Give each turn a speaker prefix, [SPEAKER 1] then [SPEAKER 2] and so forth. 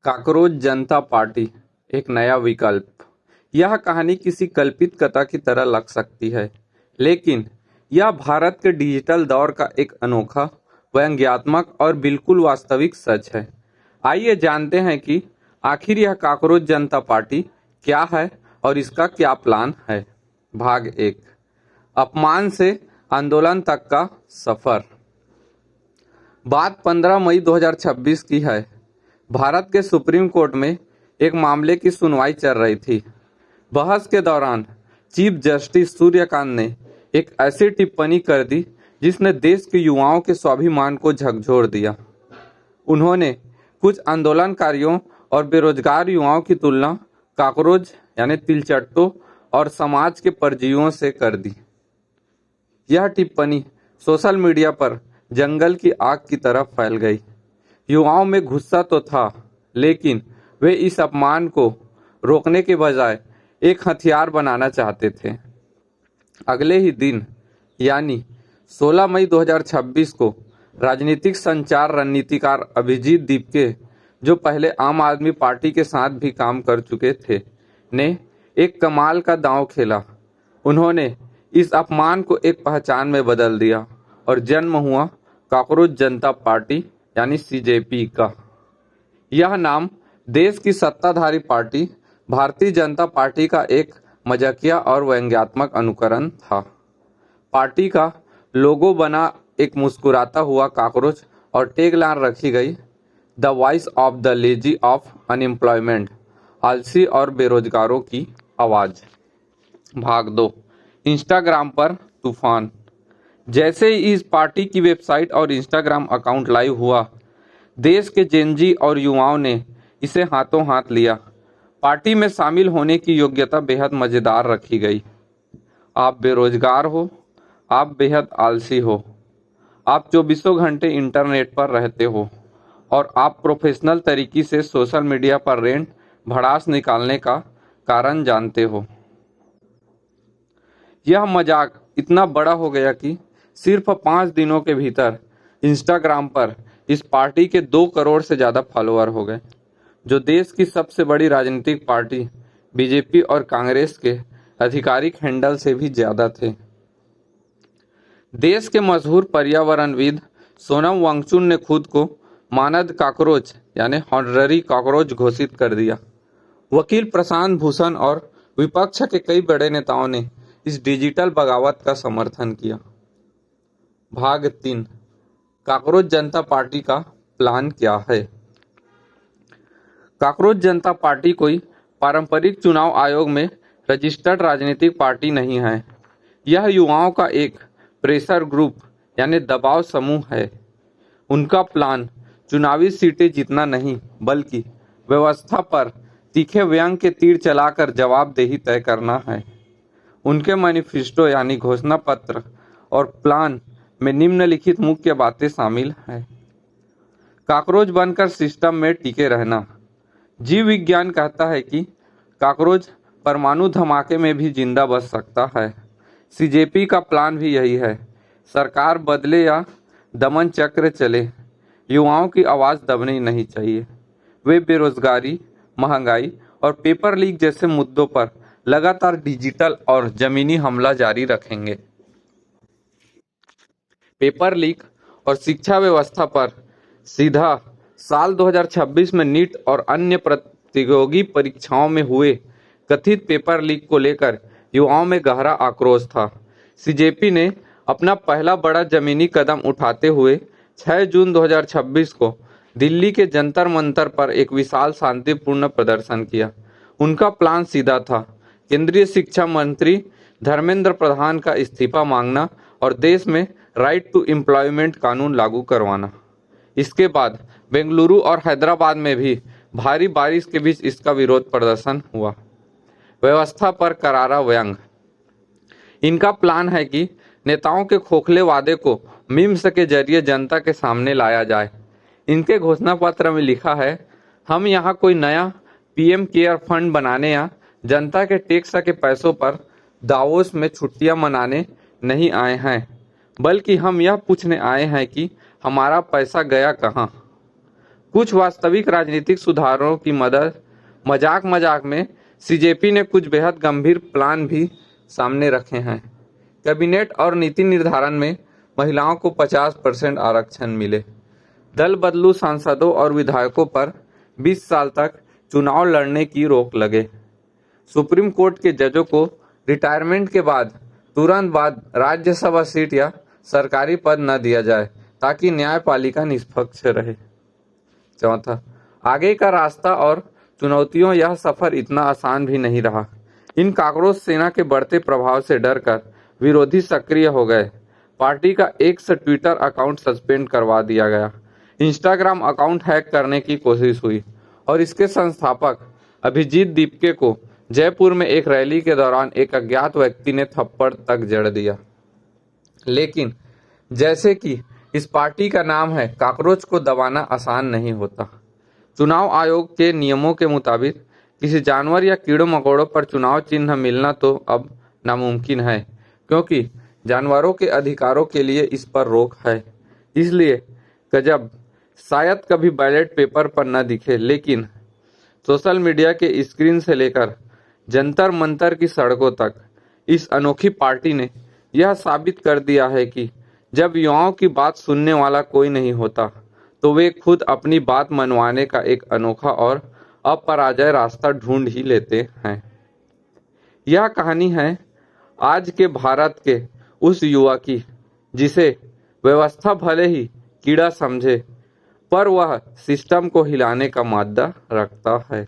[SPEAKER 1] Cockroach जनता party एक नया विकल्प। यह कहानी किसी कल्पित कथा की तरह लग सकती है, लेकिन यह भारत के डिजिटल दौर का एक अनोखा, व्यंग्यात्मक और बिल्कुल वास्तविक सच है। आइए जानते हैं कि आखिर यह काकरोच जनता पार्टी क्या है और इसका क्या प्लान है। भाग 1, अपमान से आंदोलन तक का सफर। बात 15 मई 2026 की है। भारत के सुप्रीम कोर्ट में एक मामले की सुनवाई चल रही थी। बहस के दौरान चीफ जस्टिस सूर्यकांत ने एक ऐसी टिप्पणी कर दी जिसने देश के युवाओं के स्वाभिमान को झकझोर दिया। उन्होंने कुछ आंदोलनकारियों और बेरोजगार युवाओं की तुलना काकरोच यानी तिलचट्टों और समाज के परजीवियों से कर दी। यह टिप्पणी सोशल मीडिया पर जंगल की आग की तरह फैल गई। युवाओं में गुस्सा तो था, लेकिन वे इस अपमान को रोकने के बजाय एक हथियार बनाना चाहते थे। अगले ही दिन यानी 16 मई 2026 को राजनीतिक संचार रणनीतिकार अभिजीत दीपके, जो पहले आम आदमी पार्टी के साथ भी काम कर चुके थे, ने एक कमाल का दांव खेला। उन्होंने इस अपमान को एक पहचान में बदल दिया और जन्म हुआ काकरोच जनता पार्टी यानी सीजेपी का। यह नाम देश की सत्ताधारी पार्टी भारतीय जनता पार्टी का एक मजाकिया और व्यंग्यात्मक अनुकरण था। पार्टी का लोगो बना एक मुस्कुराता हुआ काकरोच और टैगलाइन रखी गई, the voice of the lazy of unemployment, आलसी और बेरोजगारों की आवाज। भाग 2, इंस्टाग्राम पर तूफान। जैसे ही इस पार्टी की वेबसाइट और इंस्टाग्राम अकाउंट लाइव हुआ, देश के जेनजी और युवाओं ने इसे हाथों हाथ लिया। पार्टी में शामिल होने की योग्यता बेहद मजेदार रखी गई। आप बेरोजगार हो, आप बेहद आलसी हो, आप 24 घंटे इंटरनेट पर रहते हो और आप प्रोफेशनल तरीके से सोशल मीडिया पर रेंट भड़ास निकालने का कारण जानते हो। यह मजाक इतना बड़ा हो गया कि सिर्फ 5 दिनों के भीतर इंस्टाग्राम पर इस पार्टी के 2 करोड़ से ज्यादा फॉलोअर हो गए, जो देश की सबसे बड़ी राजनीतिक पार्टी बीजेपी और कांग्रेस के आधिकारिक हैंडल से भी ज्यादा थे। देश के मशहूर पर्यावरणविद सोनम वांगचुक ने खुद को मानद काकरोच यानी हॉनररी काकरोच घोषित कर दिया। वकील प्रशांत भूषण और विपक्ष के कई बड़े नेताओं ने इस डिजिटल बगावत का समर्थन किया। भाग 3, काकरोच जनता पार्टी का प्लान क्या है। काकरोच जनता पार्टी कोई पारंपरिक चुनाव आयोग में रजिस्टर्ड राजनीतिक पार्टी नहीं है। यह युवाओं का एक प्रेशर ग्रुप यानी दबाव समूह है। उनका प्लान चुनावी सीटें जीतना नहीं, बल्कि व्यवस्था पर तीखे व्यंग के तीर चलाकर जवाबदेही तय करना है। उनके मैनिफेस्टो यानी घोषणा पत्र और प्लान में निम्नलिखित मुख्य बातें शामिल हैं। काकरोच बनकर सिस्टम में टिके रहना। जीव विज्ञान कहता है कि काकरोच परमाणु धमाके में भी जिंदा बच सकता है। सीजेपी का प्लान भी यही है। सरकार बदले या दमन चक्र चले, युवाओं की आवाज़ दबनी नहीं चाहिए। वे बेरोजगारी, महंगाई और पेपर लीक जैसे मुद्दों पर लगातार डिजिटल और जमीनी हमला जारी रखेंगे। पेपर लीक और शिक्षा व्यवस्था पर सीधा साल 2026 में नीट और अन्य प्रतियोगी परीक्षाओं में हुए कथित पेपर लीक को लेकर युवाओं में गहरा आक्रोश था। सीजेपी ने अपना पहला बड़ा जमीनी कदम उठाते हुए 6 जून 2026 को दिल्ली के जंतर मंतर पर एक विशाल शांतिपूर्ण प्रदर्शन किया। उनका प्लान सीधा था, केंद्रीय शिक्षा मंत्री धर्मेंद्र प्रधान का इस्तीफा मांगना और देश में राइट टू एम्प्लॉयमेंट कानून लागू करवाना। इसके बाद बेंगलुरु और हैदराबाद में भी भारी बारिश के बीच इसका विरोध प्रदर्शन हुआ। व्यवस्था पर करारा व्यंग। इनका प्लान है कि नेताओं के खोखले वादे को मीम्स के जरिए जनता के सामने लाया जाए। इनके घोषणा पत्र में लिखा है, हम यहाँ कोई नया पीएम केयर फंड बनाने या जनता के टैक्स के पैसों पर दावोस में छुट्टियां मनाने नहीं आए हैं, बल्कि हम यह पूछने आए हैं कि हमारा पैसा गया कहाँ। कुछ वास्तविक राजनीतिक सुधारों की मदद मजाक मजाक में सीजेपी ने कुछ बेहद गंभीर प्लान भी सामने रखे हैं। कैबिनेट और नीति निर्धारण में महिलाओं को 50% आरक्षण मिले। दल बदलू सांसदों और विधायकों पर 20 साल तक चुनाव लड़ने की रोक लगे। सुप्रीम कोर्ट के जजों को रिटायरमेंट के बाद तुरंत बाद राज्यसभा सीट या सरकारी पद न दिया जाए ताकि न्यायपालिका निष्पक्ष रहे। चौथा, आगे का रास्ता और चुनौतियों। यह सफर इतना आसान भी नहीं रहा। इन काकरोच सेना के बढ़ते प्रभाव से डरकर विरोधी सक्रिय हो गए। पार्टी का एक से ट्विटर अकाउंट सस्पेंड करवा दिया गया। इंस्टाग्राम अकाउंट हैक करने की कोशिश हुई और इसके संस्थापक अभिजीत दीपके को जयपुर में एक रैली के दौरान एक अज्ञात व्यक्ति ने थप्पड़ तक जड़ दिया। लेकिन जैसे कि इस पार्टी का नाम है, काकरोच को दबाना आसान नहीं होता। चुनाव आयोग के नियमों के मुताबिक किसी जानवर या कीड़ों मकोड़ों पर चुनाव चिन्ह मिलना तो अब नामुमकिन है, क्योंकि जानवरों के अधिकारों के लिए इस पर रोक है। इसलिए गजब शायद कभी बैलेट पेपर पर न दिखे, लेकिन सोशल मीडिया के स्क्रीन से लेकर जंतर मंतर की सड़कों तक इस अनोखी पार्टी ने यह साबित कर दिया है कि जब युवाओं की बात सुनने वाला कोई नहीं होता तो वे खुद अपनी बात मनवाने का एक अनोखा और अपराजय रास्ता ढूंढ ही लेते हैं। यह कहानी है आज के भारत के उस युवा की जिसे व्यवस्था भले ही कीड़ा समझे, पर वह सिस्टम को हिलाने का मादा रखता है।